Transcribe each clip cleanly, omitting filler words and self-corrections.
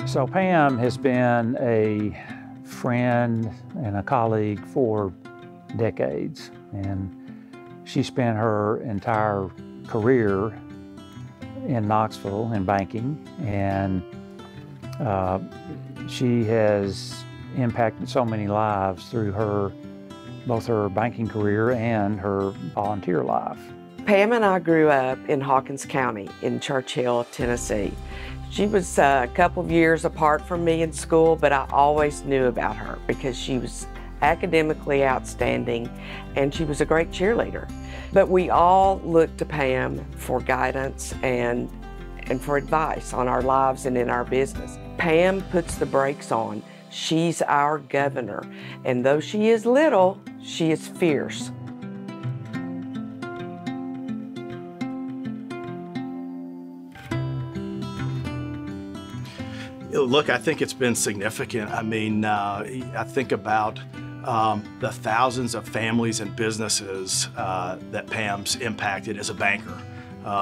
So Pam has been a friend and a colleague for decades, and she spent her entire career in Knoxville in banking, and she has impacted so many lives through both her banking career and her volunteer life. Pam and I grew up in Hawkins County in Churchill, Tennessee. She was a couple of years apart from me in school, but I always knew about her because she was academically outstanding and she was a great cheerleader. But we all looked to Pam for guidance and for advice on our lives and in our business. Pam puts the brakes on. She's our governor, and though she is little, she is fierce. Look, I think it's been significant. I mean, I think about the thousands of families and businesses that Pam's impacted as a banker,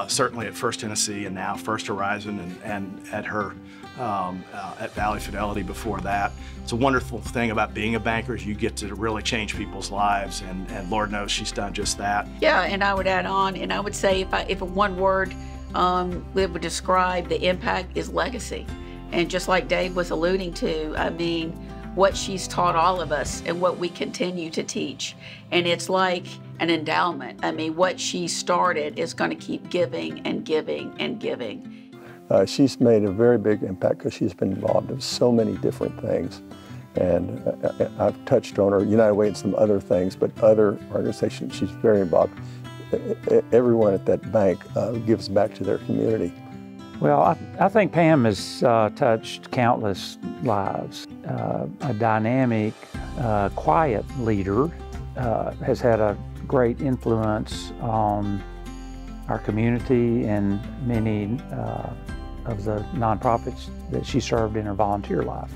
certainly at First Tennessee and now First Horizon and at her at Valley Fidelity before that. It's a wonderful thing about being a banker is you get to really change people's lives, and Lord knows she's done just that. Yeah, and I would add on, and I would say if one word that would describe the impact is legacy. And just like Dave was alluding to, I mean, what she's taught all of us and what we continue to teach. And it's like an endowment. I mean, what she started is going to keep giving and giving and giving. She's made a very big impact because she's been involved in so many different things. And I've touched on her, United Way and some other things, but other organizations, she's very involved. Everyone at that bank gives back to their community. Well, I think Pam has touched countless lives. A dynamic, quiet leader has had a great influence on our community and many of the nonprofits that she served in her volunteer life.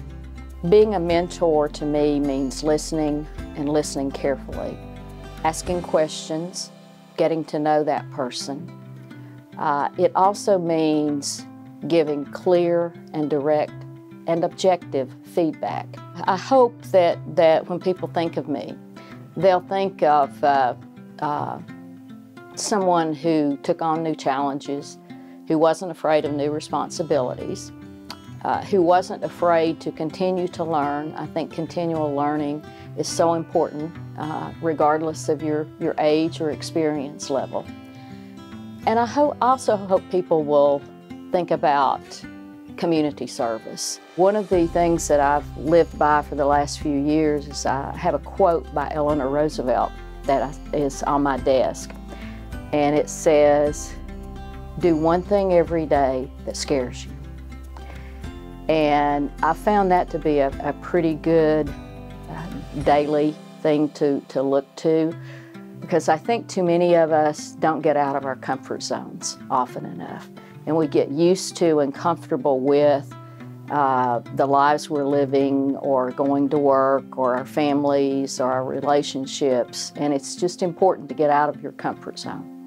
Being a mentor to me means listening and listening carefully, asking questions, getting to know that person. It also means giving clear and direct and objective feedback. I hope that when people think of me, they'll think of someone who took on new challenges, who wasn't afraid of new responsibilities, who wasn't afraid to continue to learn. I think continual learning is so important, regardless of your age or experience level. And I also hope people will think about community service. One of the things that I've lived by for the last few years is I have a quote by Eleanor Roosevelt that is on my desk. And it says, "Do one thing every day that scares you." And I found that to be a pretty good daily thing to look to, because I think too many of us don't get out of our comfort zones often enough. And we get used to and comfortable with the lives we're living or going to work or our families or our relationships. And it's just important to get out of your comfort zone.